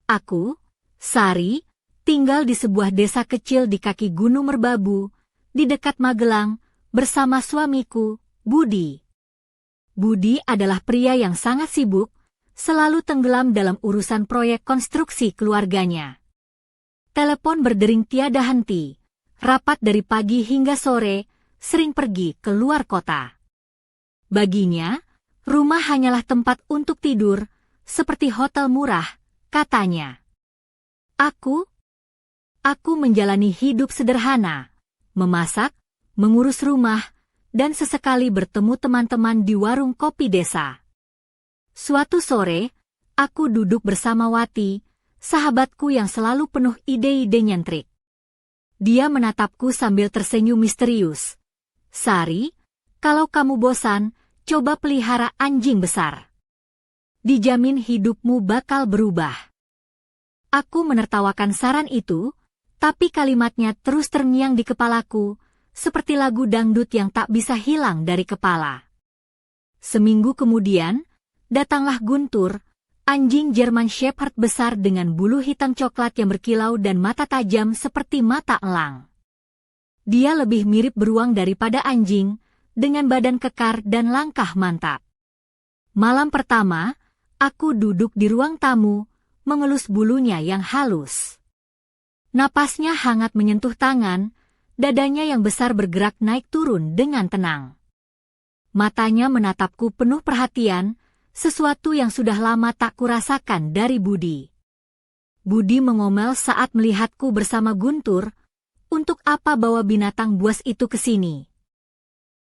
Aku, Sari, tinggal di sebuah desa kecil di kaki Gunung Merbabu, di dekat Magelang, bersama suamiku, Budi. Budi adalah pria yang sangat sibuk, selalu tenggelam dalam urusan proyek konstruksi keluarganya. Telepon berdering tiada henti, rapat dari pagi hingga sore, sering pergi ke luar kota. Baginya, rumah hanyalah tempat untuk tidur, seperti hotel murah, katanya. Aku menjalani hidup sederhana, memasak, mengurus rumah, dan sesekali bertemu teman-teman di warung kopi desa. Suatu sore, aku duduk bersama Wati, sahabatku yang selalu penuh ide-ide nyentrik. Dia menatapku sambil tersenyum misterius. Sari, kalau kamu bosan, coba pelihara anjing besar. Dijamin hidupmu bakal berubah. Aku menertawakan saran itu, tapi kalimatnya terus terngiang di kepalaku, seperti lagu dangdut yang tak bisa hilang dari kepala. Seminggu kemudian, datanglah Guntur, anjing German Shepherd besar dengan bulu hitam coklat yang berkilau dan mata tajam seperti mata elang. Dia lebih mirip beruang daripada anjing, dengan badan kekar dan langkah mantap. Malam pertama, aku duduk di ruang tamu, mengelus bulunya yang halus. Napasnya hangat menyentuh tangan, dadanya yang besar bergerak naik turun dengan tenang. Matanya menatapku penuh perhatian, sesuatu yang sudah lama tak kurasakan dari Budi. Budi mengomel saat melihatku bersama Guntur, untuk apa bawa binatang buas itu ke sini?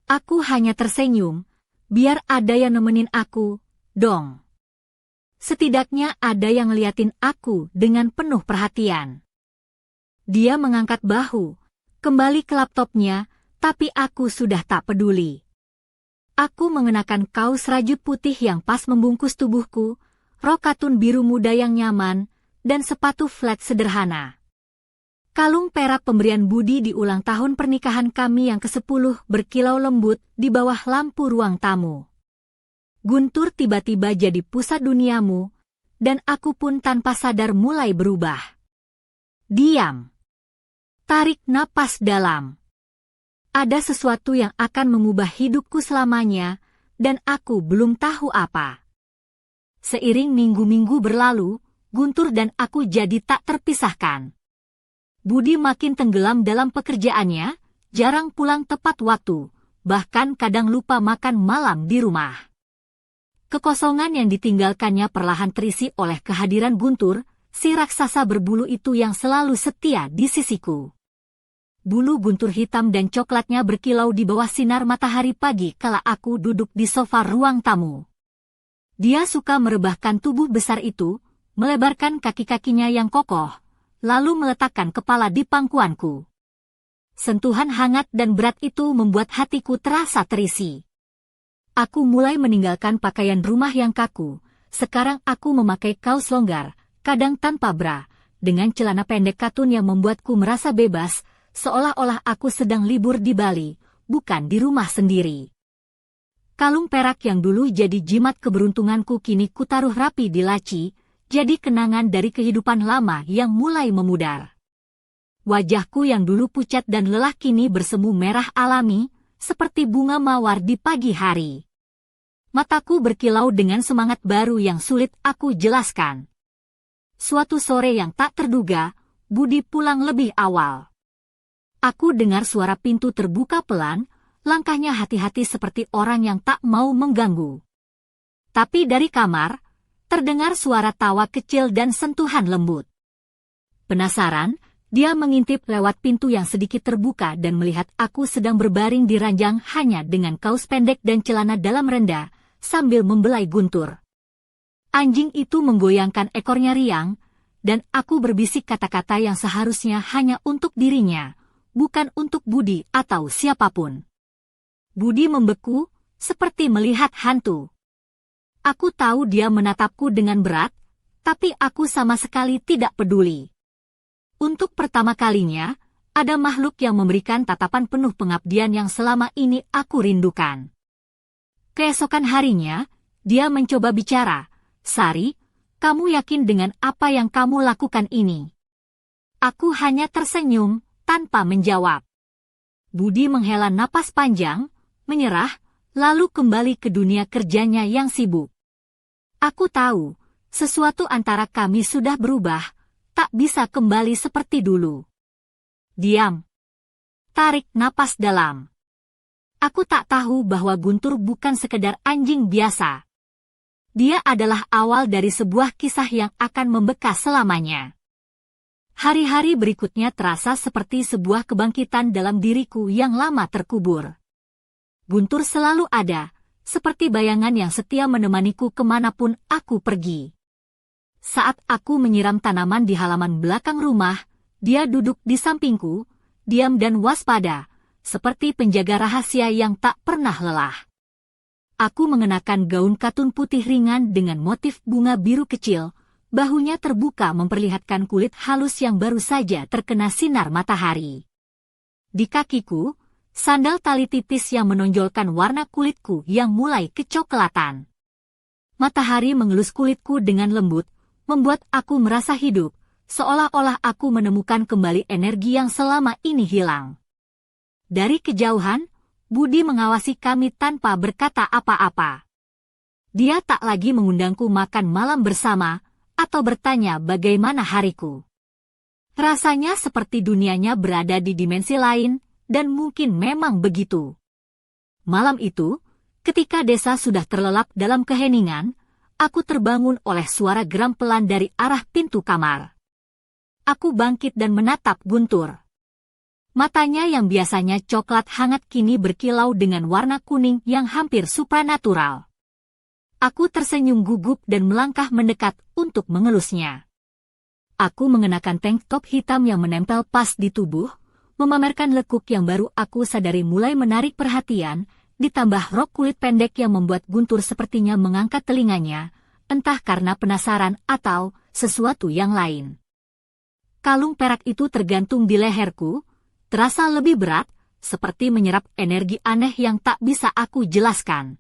Aku hanya tersenyum, biar ada yang nemenin aku, dong. Setidaknya ada yang ngeliatin aku dengan penuh perhatian. Dia mengangkat bahu, kembali ke laptopnya, tapi aku sudah tak peduli. Aku mengenakan kaos rajut putih yang pas membungkus tubuhku, rok katun biru muda yang nyaman, dan sepatu flat sederhana. Kalung perak pemberian Budi di ulang tahun pernikahan kami yang ke-10 berkilau lembut di bawah lampu ruang tamu. Guntur tiba-tiba jadi pusat duniamu, dan aku pun tanpa sadar mulai berubah. Diam. Tarik napas dalam. Ada sesuatu yang akan mengubah hidupku selamanya, dan aku belum tahu apa. Seiring minggu-minggu berlalu, Guntur dan aku jadi tak terpisahkan. Budi makin tenggelam dalam pekerjaannya, jarang pulang tepat waktu, bahkan kadang lupa makan malam di rumah. Kekosongan yang ditinggalkannya perlahan terisi oleh kehadiran Guntur, si raksasa berbulu itu yang selalu setia di sisiku. Bulu Guntur hitam dan coklatnya berkilau di bawah sinar matahari pagi kala aku duduk di sofa ruang tamu. Dia suka merebahkan tubuh besar itu, melebarkan kaki-kakinya yang kokoh, lalu meletakkan kepala di pangkuanku. Sentuhan hangat dan berat itu membuat hatiku terasa terisi. Aku mulai meninggalkan pakaian rumah yang kaku, sekarang aku memakai kaos longgar, kadang tanpa bra, dengan celana pendek katun yang membuatku merasa bebas, seolah-olah aku sedang libur di Bali, bukan di rumah sendiri. Kalung perak yang dulu jadi jimat keberuntunganku kini kutaruh rapi di laci, jadi kenangan dari kehidupan lama yang mulai memudar. Wajahku yang dulu pucat dan lelah kini bersemu merah alami, seperti bunga mawar di pagi hari. Mataku berkilau dengan semangat baru yang sulit aku jelaskan. Suatu sore yang tak terduga, Budi pulang lebih awal. Aku dengar suara pintu terbuka pelan, langkahnya hati-hati seperti orang yang tak mau mengganggu. Tapi dari kamar, terdengar suara tawa kecil dan sentuhan lembut. Penasaran, dia mengintip lewat pintu yang sedikit terbuka dan melihat aku sedang berbaring di ranjang hanya dengan kaos pendek dan celana dalam rendah, sambil membelai Guntur. Anjing itu menggoyangkan ekornya riang, dan aku berbisik kata-kata yang seharusnya hanya untuk dirinya, bukan untuk Budi atau siapapun. Budi membeku, seperti melihat hantu. Aku tahu dia menatapku dengan berat, tapi aku sama sekali tidak peduli. Untuk pertama kalinya, ada makhluk yang memberikan tatapan penuh pengabdian yang selama ini aku rindukan. Keesokan harinya, dia mencoba bicara, "Sari, Kamu yakin dengan apa yang kamu lakukan ini? Aku hanya tersenyum, tanpa menjawab. Budi menghela napas panjang, menyerah, lalu kembali ke dunia kerjanya yang sibuk. Aku tahu, sesuatu antara kami sudah berubah, tak bisa kembali seperti dulu. Diam. Tarik napas dalam. Aku tak tahu bahwa Guntur bukan sekedar anjing biasa. Dia adalah awal dari sebuah kisah yang akan membekas selamanya. Hari-hari berikutnya terasa seperti sebuah kebangkitan dalam diriku yang lama terkubur. Guntur selalu ada, seperti bayangan yang setia menemaniku kemanapun aku pergi. Saat aku menyiram tanaman di halaman belakang rumah, dia duduk di sampingku, diam dan waspada, seperti penjaga rahasia yang tak pernah lelah. Aku mengenakan gaun katun putih ringan dengan motif bunga biru kecil, bahunya terbuka memperlihatkan kulit halus yang baru saja terkena sinar matahari. Di kakiku, sandal tali tipis yang menonjolkan warna kulitku yang mulai kecoklatan. Matahari mengelus kulitku dengan lembut, membuat aku merasa hidup, seolah-olah aku menemukan kembali energi yang selama ini hilang. Dari kejauhan, Budi mengawasi kami tanpa berkata apa-apa. Dia tak lagi mengundangku makan malam bersama, atau bertanya bagaimana hariku. Rasanya seperti dunianya berada di dimensi lain, dan mungkin memang begitu. Malam itu, ketika desa sudah terlelap dalam keheningan, aku terbangun oleh suara geram pelan dari arah pintu kamar. Aku bangkit dan menatap Guntur. Matanya yang biasanya coklat hangat kini berkilau dengan warna kuning yang hampir supranatural. Aku tersenyum gugup dan melangkah mendekat untuk mengelusnya. Aku mengenakan tank top hitam yang menempel pas di tubuh, memamerkan lekuk yang baru aku sadari mulai menarik perhatian, ditambah rok kulit pendek yang membuat Guntur sepertinya mengangkat telinganya, entah karena penasaran atau sesuatu yang lain. Kalung perak itu tergantung di leherku, terasa lebih berat, seperti menyerap energi aneh yang tak bisa aku jelaskan.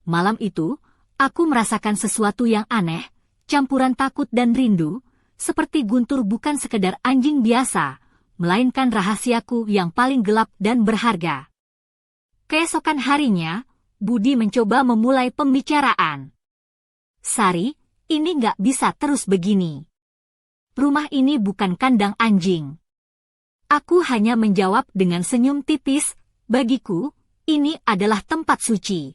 Malam itu, aku merasakan sesuatu yang aneh, campuran takut dan rindu, seperti Guntur bukan sekedar anjing biasa, melainkan rahasiaku yang paling gelap dan berharga. Keesokan harinya, Budi mencoba memulai pembicaraan. Sari, ini nggak bisa terus begini. Rumah ini bukan kandang anjing. Aku hanya menjawab dengan senyum tipis, bagiku, ini adalah tempat suci.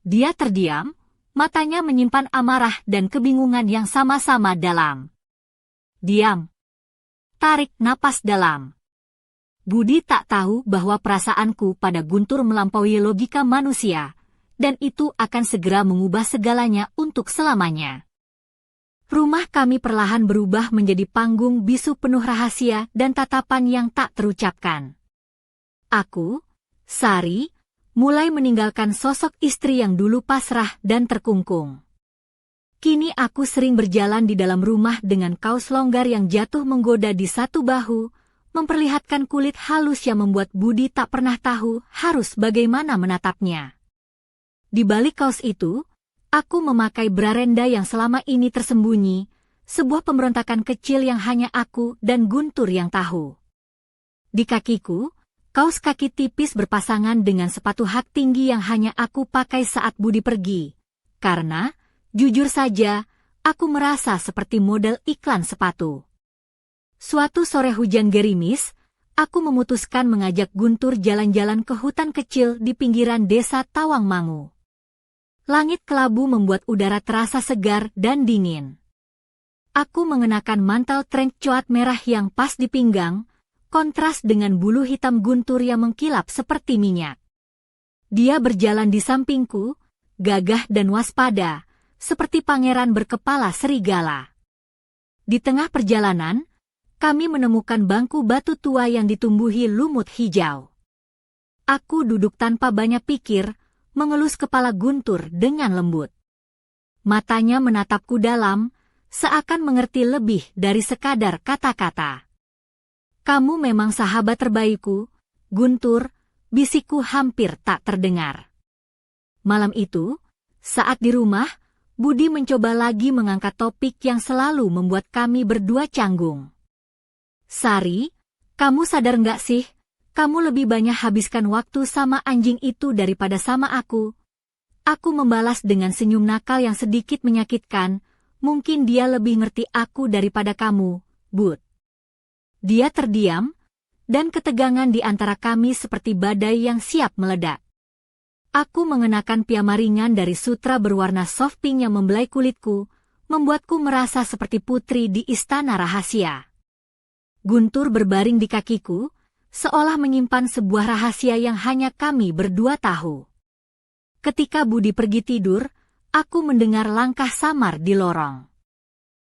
Dia terdiam, matanya menyimpan amarah dan kebingungan yang sama-sama dalam. Diam. Tarik napas dalam. Budi tak tahu bahwa perasaanku pada Guntur melampaui logika manusia, dan itu akan segera mengubah segalanya untuk selamanya. Rumah kami perlahan berubah menjadi panggung bisu penuh rahasia dan tatapan yang tak terucapkan. Aku, Sari, mulai meninggalkan sosok istri yang dulu pasrah dan terkungkung. Kini aku sering berjalan di dalam rumah dengan kaos longgar yang jatuh menggoda di satu bahu, memperlihatkan kulit halus yang membuat Budi tak pernah tahu harus bagaimana menatapnya. Di balik kaos itu, aku memakai brarenda yang selama ini tersembunyi, sebuah pemberontakan kecil yang hanya aku dan Guntur yang tahu. Di kakiku, kaos kaki tipis berpasangan dengan sepatu hak tinggi yang hanya aku pakai saat Budi pergi, karena, jujur saja, aku merasa seperti model iklan sepatu. Suatu sore hujan gerimis, aku memutuskan mengajak Guntur jalan-jalan ke hutan kecil di pinggiran desa Tawangmangu. Langit kelabu membuat udara terasa segar dan dingin. Aku mengenakan mantel trench coat merah yang pas di pinggang, kontras dengan bulu hitam Guntur yang mengkilap seperti minyak. Dia berjalan di sampingku, gagah dan waspada, seperti pangeran berkepala serigala. Di tengah perjalanan, kami menemukan bangku batu tua yang ditumbuhi lumut hijau. Aku duduk tanpa banyak pikir, mengelus kepala Guntur dengan lembut. Matanya menatapku dalam, seakan mengerti lebih dari sekadar kata-kata. Kamu memang sahabat terbaikku, Guntur, bisikku hampir tak terdengar. Malam itu, saat di rumah, Budi mencoba lagi mengangkat topik yang selalu membuat kami berdua canggung. Sari, kamu sadar nggak sih? Kamu lebih banyak habiskan waktu sama anjing itu daripada sama aku. Aku membalas dengan senyum nakal yang sedikit menyakitkan. Mungkin dia lebih ngerti aku daripada kamu, Bud. Dia terdiam, dan ketegangan di antara kami seperti badai yang siap meledak. Aku mengenakan piyama ringan dari sutra berwarna soft pink yang membelai kulitku, membuatku merasa seperti putri di istana rahasia. Guntur berbaring di kakiku, seolah menyimpan sebuah rahasia yang hanya kami berdua tahu. Ketika Budi pergi tidur, aku mendengar langkah samar di lorong.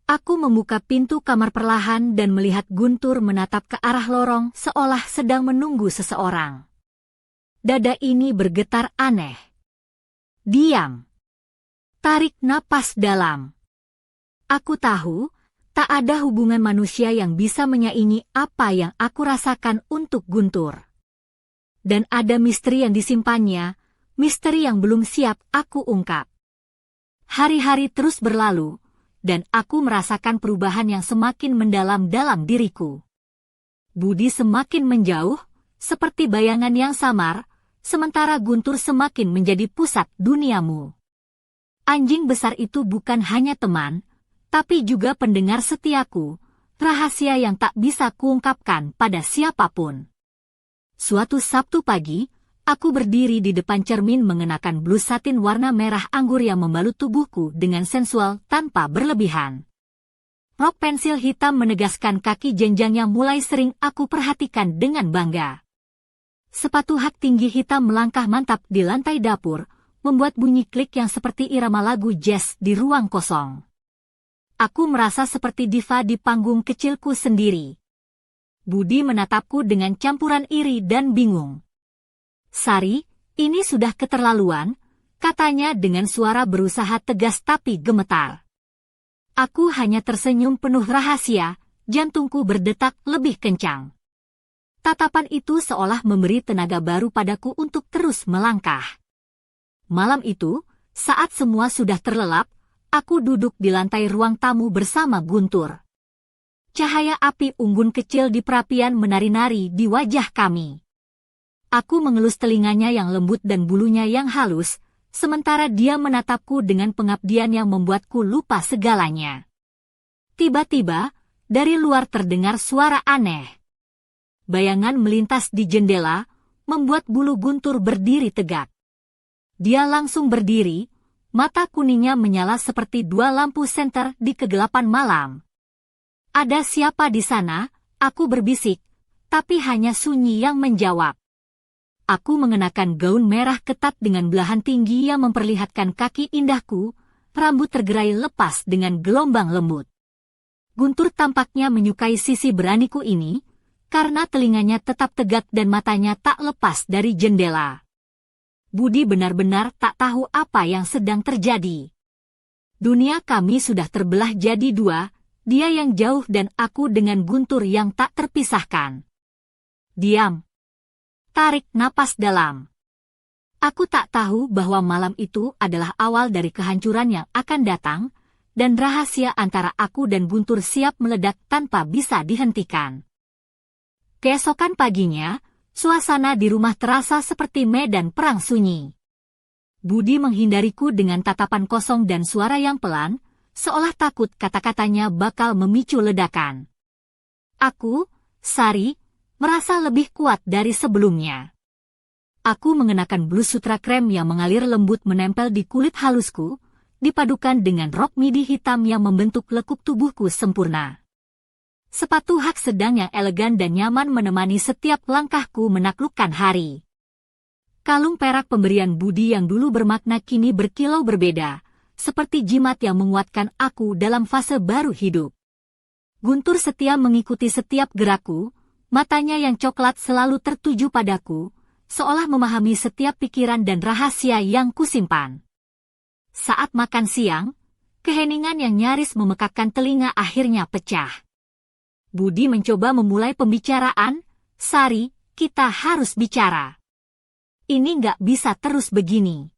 Aku membuka pintu kamar perlahan dan melihat Guntur menatap ke arah lorong seolah sedang menunggu seseorang. Dada ini bergetar aneh. Diam. Tarik napas dalam. Aku tahu, tak ada hubungan manusia yang bisa menyaingi apa yang aku rasakan untuk Guntur. Dan ada misteri yang disimpannya, misteri yang belum siap aku ungkap. Hari-hari terus berlalu, dan aku merasakan perubahan yang semakin mendalam dalam diriku. Budi semakin menjauh, seperti bayangan yang samar, sementara Guntur semakin menjadi pusat duniamu. Anjing besar itu bukan hanya teman, tapi juga pendengar setiaku, rahasia yang tak bisa kuungkapkan pada siapapun. Suatu Sabtu pagi, aku berdiri di depan cermin mengenakan blus satin warna merah anggur yang membalut tubuhku dengan sensual tanpa berlebihan. Rok pensil hitam menegaskan kaki jenjang yang mulai sering aku perhatikan dengan bangga. Sepatu hak tinggi hitam melangkah mantap di lantai dapur, membuat bunyi klik yang seperti irama lagu jazz di ruang kosong. Aku merasa seperti diva di panggung kecilku sendiri. Budi menatapku dengan campuran iri dan bingung. Sari, ini sudah keterlaluan, katanya dengan suara berusaha tegas tapi gemetar. Aku hanya tersenyum penuh rahasia, jantungku berdetak lebih kencang. Tatapan itu seolah memberi tenaga baru padaku untuk terus melangkah. Malam itu, saat semua sudah terlelap, aku duduk di lantai ruang tamu bersama Guntur. Cahaya api unggun kecil di perapian menari-nari di wajah kami. Aku mengelus telinganya yang lembut dan bulunya yang halus, sementara dia menatapku dengan pengabdian yang membuatku lupa segalanya. Tiba-tiba, dari luar terdengar suara aneh. Bayangan melintas di jendela, membuat bulu Guntur berdiri tegak. Dia langsung berdiri, mata kuningnya menyala seperti dua lampu senter di kegelapan malam. Ada siapa di sana? Aku berbisik, tapi hanya sunyi yang menjawab. Aku mengenakan gaun merah ketat dengan belahan tinggi yang memperlihatkan kaki indahku, rambut tergerai lepas dengan gelombang lembut. Guntur tampaknya menyukai sisi beraniku ini, karena telinganya tetap tegak dan matanya tak lepas dari jendela. Budi benar-benar tak tahu apa yang sedang terjadi. Dunia kami sudah terbelah jadi dua, dia yang jauh dan aku dengan Guntur yang tak terpisahkan. Diam. Tarik napas dalam. Aku tak tahu bahwa malam itu adalah awal dari kehancuran yang akan datang, dan rahasia antara aku dan Guntur siap meledak tanpa bisa dihentikan. Keesokan paginya, suasana di rumah terasa seperti medan perang sunyi. Budi menghindariku dengan tatapan kosong dan suara yang pelan, seolah takut kata-katanya bakal memicu ledakan. Aku, Sari, merasa lebih kuat dari sebelumnya. Aku mengenakan blus sutra krem yang mengalir lembut menempel di kulit halusku, dipadukan dengan rok midi hitam yang membentuk lekuk tubuhku sempurna. Sepatu hak sedang yang elegan dan nyaman menemani setiap langkahku menaklukkan hari. Kalung perak pemberian Budi yang dulu bermakna kini berkilau berbeda, seperti jimat yang menguatkan aku dalam fase baru hidup. Guntur setia mengikuti setiap gerakku, matanya yang coklat selalu tertuju padaku, seolah memahami setiap pikiran dan rahasia yang kusimpan. Saat makan siang, keheningan yang nyaris memekakkan telinga akhirnya pecah. Budi mencoba memulai pembicaraan, Sari, kita harus bicara. Ini nggak bisa terus begini.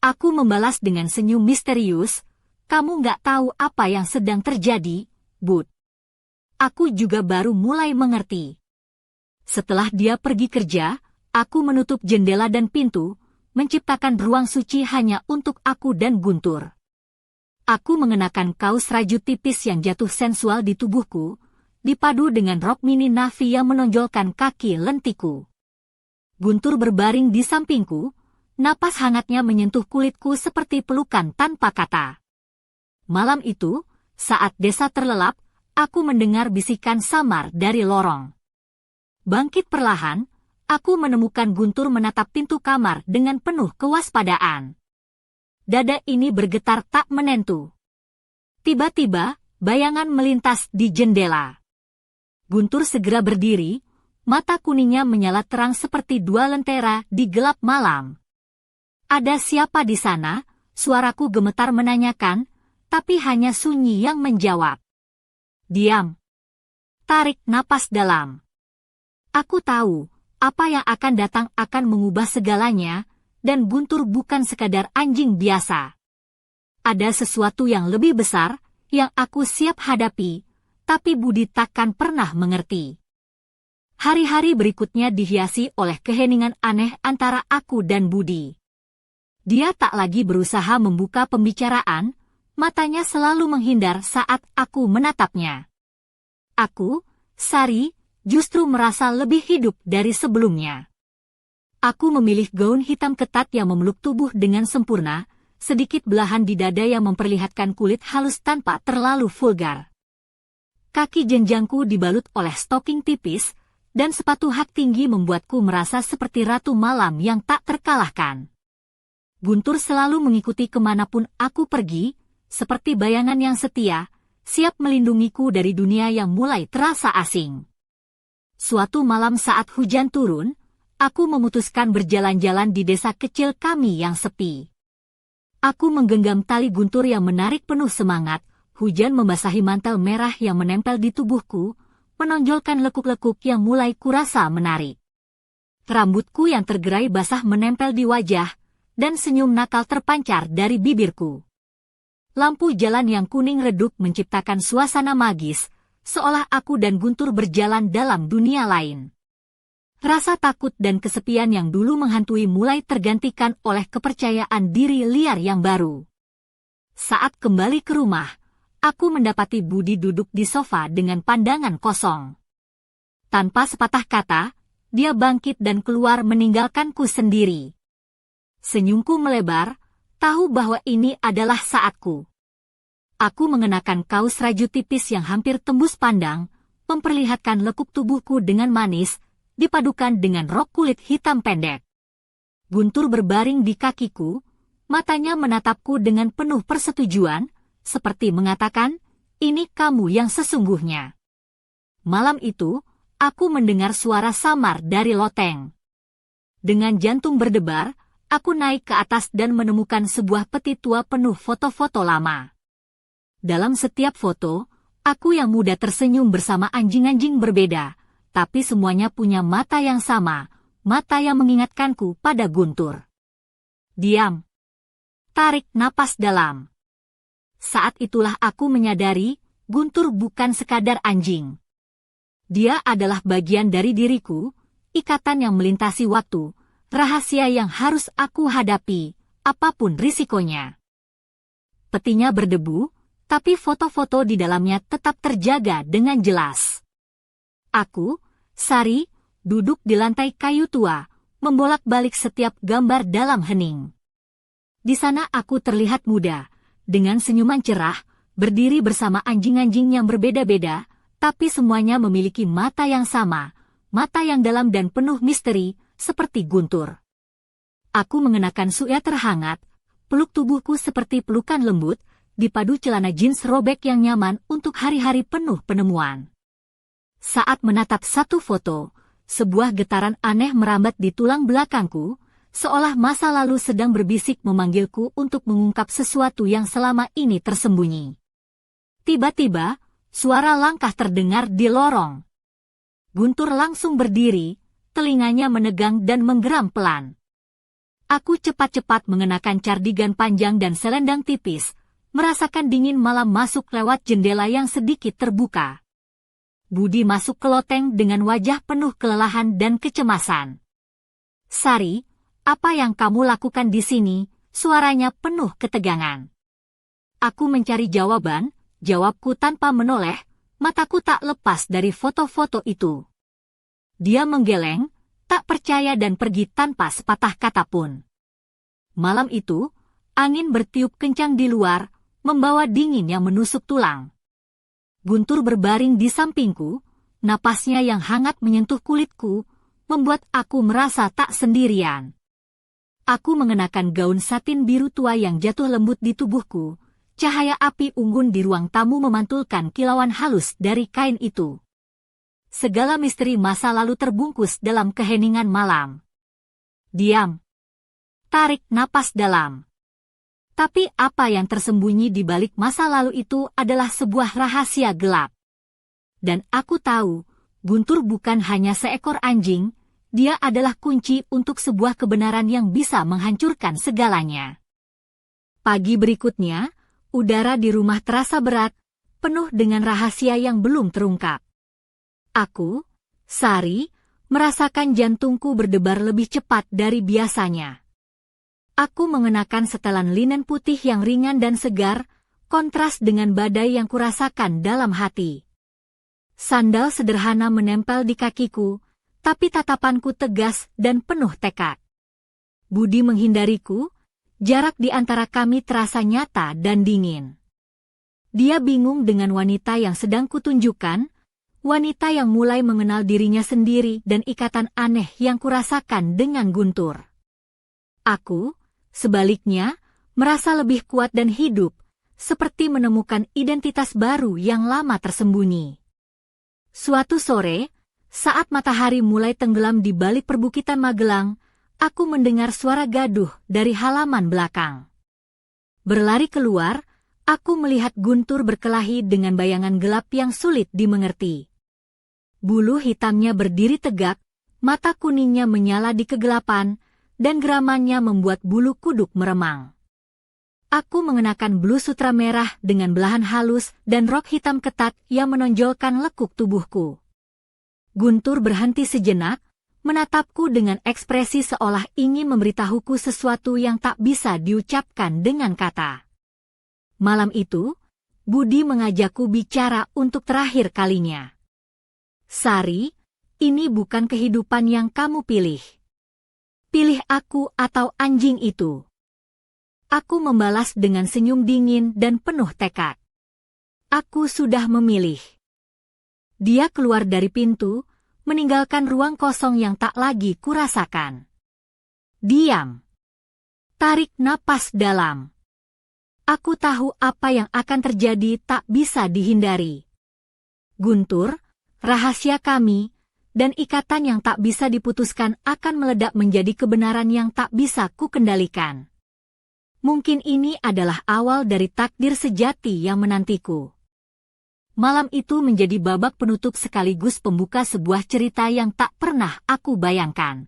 Aku membalas dengan senyum misterius, kamu nggak tahu apa yang sedang terjadi, Bud. Aku juga baru mulai mengerti. Setelah dia pergi kerja, aku menutup jendela dan pintu, menciptakan ruang suci hanya untuk aku dan Guntur. Aku mengenakan kaos rajut tipis yang jatuh sensual di tubuhku, dipadu dengan rok mini navy yang menonjolkan kaki lentiku. Guntur berbaring di sampingku, napas hangatnya menyentuh kulitku seperti pelukan tanpa kata. Malam itu, saat desa terlelap, aku mendengar bisikan samar dari lorong. Bangkit perlahan, aku menemukan Guntur menatap pintu kamar dengan penuh kewaspadaan. Dada ini bergetar tak menentu. Tiba-tiba, bayangan melintas di jendela. Guntur segera berdiri, mata kuningnya menyala terang seperti dua lentera di gelap malam. Ada siapa di sana? Suaraku gemetar menanyakan, tapi hanya sunyi yang menjawab. Diam. Tarik napas dalam. Aku tahu, apa yang akan datang akan mengubah segalanya, dan Guntur bukan sekadar anjing biasa. Ada sesuatu yang lebih besar, yang aku siap hadapi, tapi Budi takkan pernah mengerti. Hari-hari berikutnya dihiasi oleh keheningan aneh antara aku dan Budi. Dia tak lagi berusaha membuka pembicaraan, matanya selalu menghindar saat aku menatapnya. Aku, Sari, justru merasa lebih hidup dari sebelumnya. Aku memilih gaun hitam ketat yang memeluk tubuh dengan sempurna, sedikit belahan di dada yang memperlihatkan kulit halus tanpa terlalu vulgar. Kaki jenjangku dibalut oleh stoking tipis, dan sepatu hak tinggi membuatku merasa seperti ratu malam yang tak terkalahkan. Guntur selalu mengikuti kemanapun aku pergi, seperti bayangan yang setia, siap melindungiku dari dunia yang mulai terasa asing. Suatu malam saat hujan turun, aku memutuskan berjalan-jalan di desa kecil kami yang sepi. Aku menggenggam tali Guntur yang menarik penuh semangat, hujan membasahi mantel merah yang menempel di tubuhku, menonjolkan lekuk-lekuk yang mulai kurasa menarik. Rambutku yang tergerai basah menempel di wajah, dan senyum nakal terpancar dari bibirku. Lampu jalan yang kuning redup menciptakan suasana magis, seolah aku dan Guntur berjalan dalam dunia lain. Rasa takut dan kesepian yang dulu menghantui mulai tergantikan oleh kepercayaan diri liar yang baru. Saat kembali ke rumah, aku mendapati Budi duduk di sofa dengan pandangan kosong. Tanpa sepatah kata, dia bangkit dan keluar meninggalkanku sendiri. Senyumku melebar, tahu bahwa ini adalah saatku. Aku mengenakan kaos rajut tipis yang hampir tembus pandang, memperlihatkan lekuk tubuhku dengan manis, dipadukan dengan rok kulit hitam pendek. Guntur berbaring di kakiku, matanya menatapku dengan penuh persetujuan, seperti mengatakan, ini kamu yang sesungguhnya. Malam itu, aku mendengar suara samar dari loteng. Dengan jantung berdebar, aku naik ke atas dan menemukan sebuah peti tua penuh foto-foto lama. Dalam setiap foto, aku yang muda tersenyum bersama anjing-anjing berbeda, tapi semuanya punya mata yang sama, mata yang mengingatkanku pada Guntur. Diam. Tarik napas dalam. Saat itulah aku menyadari, Guntur bukan sekadar anjing. Dia adalah bagian dari diriku, ikatan yang melintasi waktu, rahasia yang harus aku hadapi, apapun risikonya. Petinya berdebu, tapi foto-foto di dalamnya tetap terjaga dengan jelas. Aku, Sari, duduk di lantai kayu tua, membolak-balik setiap gambar dalam hening. Di sana aku terlihat muda, dengan senyuman cerah, berdiri bersama anjing-anjing yang berbeda-beda, tapi semuanya memiliki mata yang sama, mata yang dalam dan penuh misteri, seperti Guntur. Aku mengenakan sweater hangat, peluk tubuhku seperti pelukan lembut, dipadu celana jeans robek yang nyaman untuk hari-hari penuh penemuan. Saat menatap satu foto, sebuah getaran aneh merambat di tulang belakangku, seolah masa lalu sedang berbisik memanggilku untuk mengungkap sesuatu yang selama ini tersembunyi. Tiba-tiba, suara langkah terdengar di lorong. Guntur langsung berdiri, telinganya menegang dan menggeram pelan. Aku cepat-cepat mengenakan cardigan panjang dan selendang tipis, merasakan dingin malam masuk lewat jendela yang sedikit terbuka. Budi masuk ke loteng dengan wajah penuh kelelahan dan kecemasan. "Sari, apa yang kamu lakukan di sini?" Suaranya penuh ketegangan. Aku mencari jawaban, jawabku tanpa menoleh, mataku tak lepas dari foto-foto itu. Dia menggeleng, tak percaya dan pergi tanpa sepatah kata pun. Malam itu, angin bertiup kencang di luar, membawa dingin yang menusuk tulang. Guntur berbaring di sampingku, napasnya yang hangat menyentuh kulitku, membuat aku merasa tak sendirian. Aku mengenakan gaun satin biru tua yang jatuh lembut di tubuhku, cahaya api unggun di ruang tamu memantulkan kilauan halus dari kain itu. Segala misteri masa lalu terbungkus dalam keheningan malam. Diam. Tarik napas dalam. Tapi apa yang tersembunyi di balik masa lalu itu adalah sebuah rahasia gelap. Dan aku tahu, Guntur bukan hanya seekor anjing, dia adalah kunci untuk sebuah kebenaran yang bisa menghancurkan segalanya. Pagi berikutnya, udara di rumah terasa berat, penuh dengan rahasia yang belum terungkap. Aku, Sari, merasakan jantungku berdebar lebih cepat dari biasanya. Aku mengenakan setelan linen putih yang ringan dan segar, kontras dengan badai yang kurasakan dalam hati. Sandal sederhana menempel di kakiku, tapi tatapanku tegas dan penuh tekad. Budi menghindariku, jarak di antara kami terasa nyata dan dingin. Dia bingung dengan wanita yang sedang kutunjukkan, wanita yang mulai mengenal dirinya sendiri dan ikatan aneh yang kurasakan dengan Guntur. Aku, sebaliknya, merasa lebih kuat dan hidup, seperti menemukan identitas baru yang lama tersembunyi. Suatu sore, saat matahari mulai tenggelam di balik perbukitan Magelang, aku mendengar suara gaduh dari halaman belakang. Berlari keluar, aku melihat Guntur berkelahi dengan bayangan gelap yang sulit dimengerti. Bulu hitamnya berdiri tegak, mata kuningnya menyala di kegelapan, dan geramannya membuat bulu kuduk meremang. Aku mengenakan blus sutra merah dengan belahan halus dan rok hitam ketat yang menonjolkan lekuk tubuhku. Guntur berhenti sejenak, menatapku dengan ekspresi seolah ingin memberitahuku sesuatu yang tak bisa diucapkan dengan kata. Malam itu, Budi mengajakku bicara untuk terakhir kalinya. "Sari, ini bukan kehidupan yang kamu pilih. Pilih aku atau anjing itu." Aku membalas dengan senyum dingin dan penuh tekad. Aku sudah memilih. Dia keluar dari pintu, meninggalkan ruang kosong yang tak lagi kurasakan. Diam. Tarik napas dalam. Aku tahu apa yang akan terjadi tak bisa dihindari. Guntur, rahasia kami, dan ikatan yang tak bisa diputuskan akan meledak menjadi kebenaran yang tak bisa kukendalikan. Mungkin ini adalah awal dari takdir sejati yang menantiku. Malam itu menjadi babak penutup sekaligus pembuka sebuah cerita yang tak pernah aku bayangkan.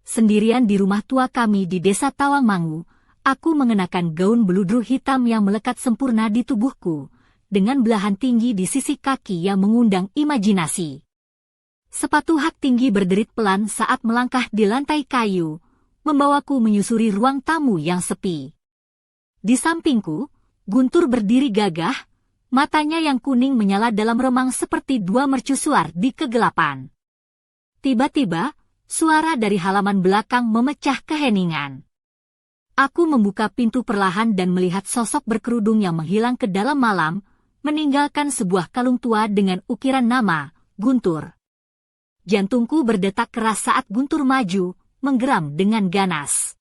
Sendirian di rumah tua kami di desa Tawangmangu, aku mengenakan gaun beludru hitam yang melekat sempurna di tubuhku, dengan belahan tinggi di sisi kaki yang mengundang imajinasi. Sepatu hak tinggi berderit pelan saat melangkah di lantai kayu, membawaku menyusuri ruang tamu yang sepi. Di sampingku, Guntur berdiri gagah, matanya yang kuning menyala dalam remang seperti dua mercusuar di kegelapan. Tiba-tiba, suara dari halaman belakang memecah keheningan. Aku membuka pintu perlahan dan melihat sosok berkerudung yang menghilang ke dalam malam, meninggalkan sebuah kalung tua dengan ukiran nama, Guntur. Jantungku berdetak keras saat Guntur maju, menggeram dengan ganas.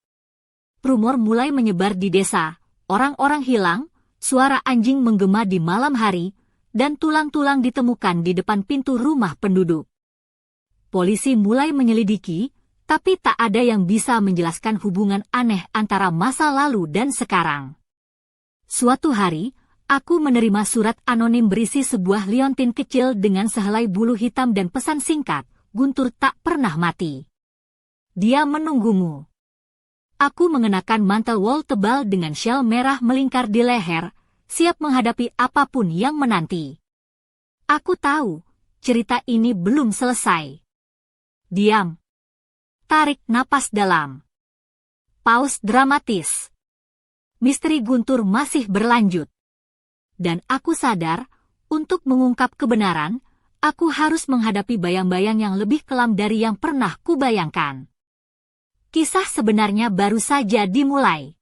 Rumor mulai menyebar di desa, orang-orang hilang, suara anjing menggema di malam hari, dan tulang-tulang ditemukan di depan pintu rumah penduduk. Polisi mulai menyelidiki, tapi tak ada yang bisa menjelaskan hubungan aneh antara masa lalu dan sekarang. Suatu hari, aku menerima surat anonim berisi sebuah liontin kecil dengan sehelai bulu hitam dan pesan singkat, "Guntur tak pernah mati. Dia menunggumu." Aku mengenakan mantel wol tebal dengan syal merah melingkar di leher, siap menghadapi apapun yang menanti. Aku tahu, cerita ini belum selesai. Diam. Tarik napas dalam. Paus dramatis. Misteri Guntur masih berlanjut. Dan aku sadar, untuk mengungkap kebenaran, aku harus menghadapi bayang-bayang yang lebih kelam dari yang pernah kubayangkan. Kisah sebenarnya baru saja dimulai.